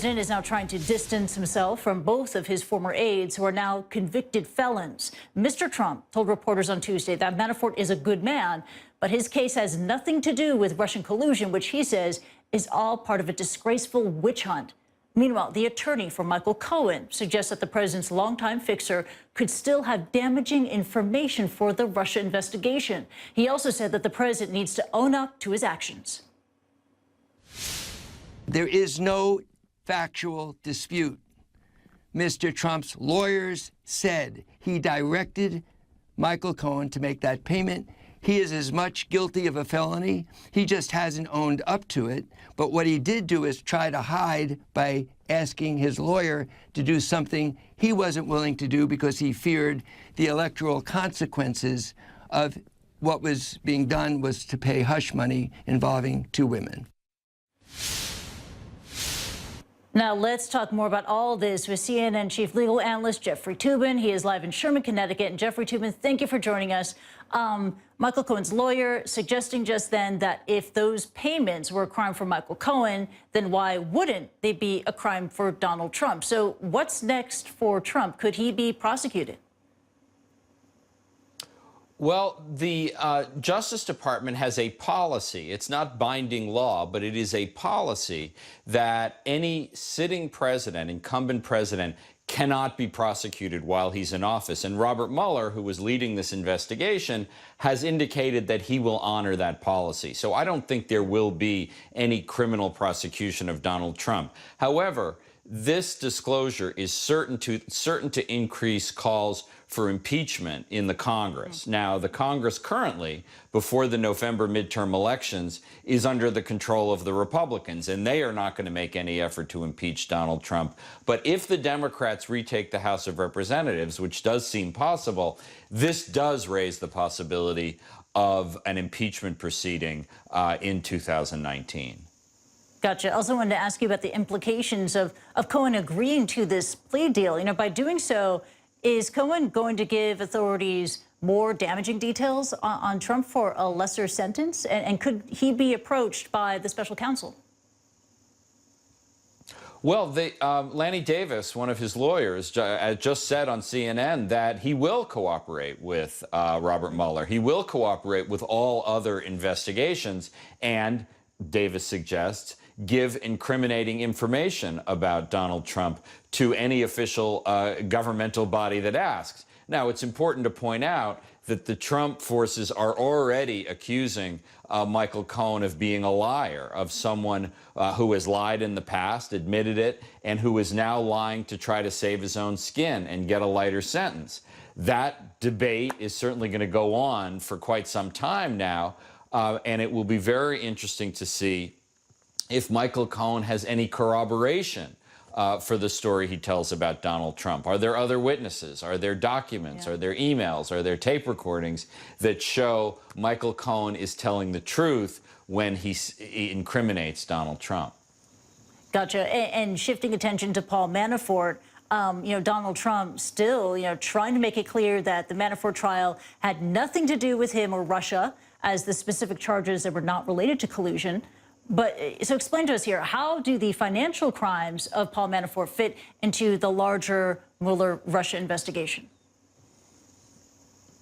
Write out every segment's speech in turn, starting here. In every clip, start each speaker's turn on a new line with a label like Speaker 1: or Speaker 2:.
Speaker 1: president is now trying to distance himself from both of his former aides who are now convicted felons. Mr. Trump told reporters on Tuesday that Manafort is a good man, but his case has nothing to do with Russian collusion, which he says is all part of a disgraceful witch hunt. Meanwhile, the attorney for Michael Cohen suggests that the president's longtime fixer could still have damaging information for the Russia investigation. He also said that the president needs to own up to his actions.
Speaker 2: There is no factual dispute. Mr. Trump's lawyers said he directed Michael Cohen to make that payment. He is as much guilty of a felony. He just hasn't owned up to it. But what he did do is try to hide by asking his lawyer to do something he wasn't willing to do because he feared the electoral consequences of what was being done was to pay hush money involving two women.
Speaker 1: Now, let's talk more about all this with CNN chief legal analyst Jeffrey Toobin. He is live in Sherman, Connecticut. And Jeffrey Toobin, thank you for joining us. Michael Cohen's lawyer suggesting just then that if those payments were a crime for Michael Cohen, then why wouldn't they be a crime for Donald Trump? So what's next for Trump? Could he be prosecuted?
Speaker 3: Well, the Justice Department has a policy. It's not binding law, but it is a policy that any sitting president, incumbent president, cannot be prosecuted while he's in office. And Robert Mueller, who was leading this investigation, has indicated that he will honor that policy. So I don't think there will be any criminal prosecution of Donald Trump. However, this disclosure is certain to increase calls for impeachment in the Congress. Now, the Congress currently, before the November midterm elections, is under the control of the Republicans, and they are not going to make any effort to impeach Donald Trump. But if the Democrats retake the House of Representatives, which does seem possible, this does raise the possibility of an impeachment proceeding in 2019.
Speaker 1: Gotcha. I also wanted to ask you about the implications of Cohen agreeing to this plea deal. You know, by doing so, is Cohen going to give authorities more damaging details on Trump for a lesser sentence? And could he be approached by the special counsel?
Speaker 3: Well, Lanny Davis, one of his lawyers, just said on CNN that he will cooperate with Robert Mueller. He will cooperate with all other investigations, and Davis suggests give incriminating information about Donald Trump to any official governmental body that asks. Now, it's important to point out that the Trump forces are already accusing Michael Cohen of being a liar, of someone who has lied in the past, admitted it, and who is now lying to try to save his own skin and get a lighter sentence. That debate is certainly going to go on for quite some time now, and it will be very interesting to see if Michael Cohen has any corroboration for the story he tells about Donald Trump. Are there other witnesses? Are there documents? Are there emails? Are there tape recordings that show Michael Cohen is telling the truth when he incriminates Donald Trump?
Speaker 1: Gotcha. And shifting attention to Paul Manafort, you know, Donald Trump still, you know, trying to make it clear that the Manafort trial had nothing to do with him or Russia, as the specific charges that were not related to collusion. But so explain to us here, how do the financial crimes of Paul Manafort fit into the larger Mueller-Russia investigation?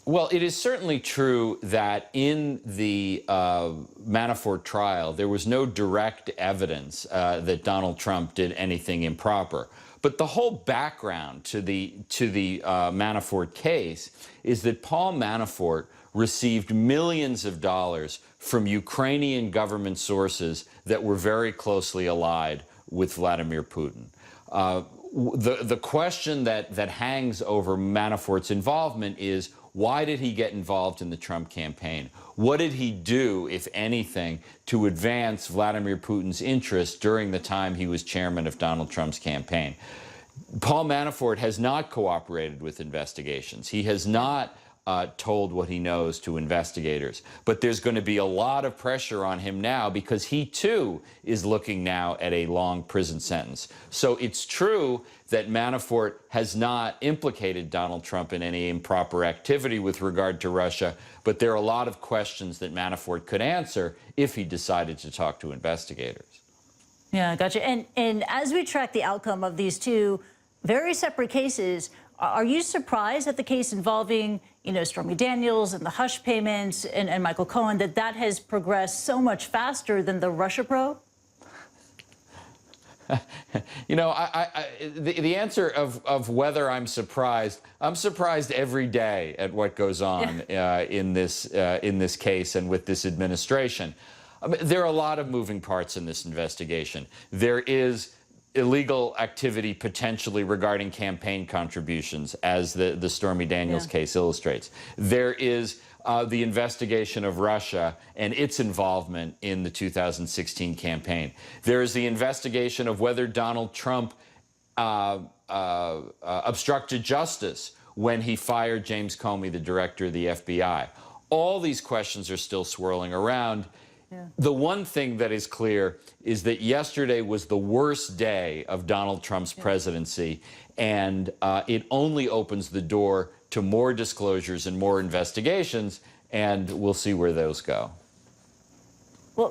Speaker 3: Well, it is certainly true that in the Manafort trial, there was no direct evidence that Donald Trump did anything improper. But the whole background to the Manafort case is that Paul Manafort received millions of dollars from Ukrainian government sources that were very closely allied with Vladimir Putin. The question that hangs over Manafort's involvement is, why did he get involved in the Trump campaign? What did he do, if anything, to advance Vladimir Putin's interests during the time he was chairman of Donald Trump's campaign? Paul Manafort has not cooperated with investigations. He has not told what he knows to investigators. But there's going to be a lot of pressure on him now because he, too, is looking now at a long prison sentence. So it's true that Manafort has not implicated Donald Trump in any improper activity with regard to Russia, but there are a lot of questions that Manafort could answer if he decided to talk to investigators.
Speaker 1: Yeah, gotcha. And as we track the outcome of these two very separate cases, are you surprised that the case involving, Stormy Daniels and the hush payments and Michael Cohen, that has progressed so much faster than the Russia probe?
Speaker 3: The answer of whether I'm surprised every day at what goes on in this case and with this administration. I mean, there are a lot of moving parts in this investigation. There is illegal activity potentially regarding campaign contributions, as the Stormy Daniels case illustrates. There is the investigation of Russia and its involvement in the 2016 campaign. There is the investigation of whether Donald Trump obstructed justice when he fired James Comey, the director of the FBI. All these questions are still swirling around. The one thing that is clear is that yesterday was the worst day of Donald Trump's presidency, and it only opens the door to more disclosures and more investigations, and we'll see where those go.
Speaker 1: Well,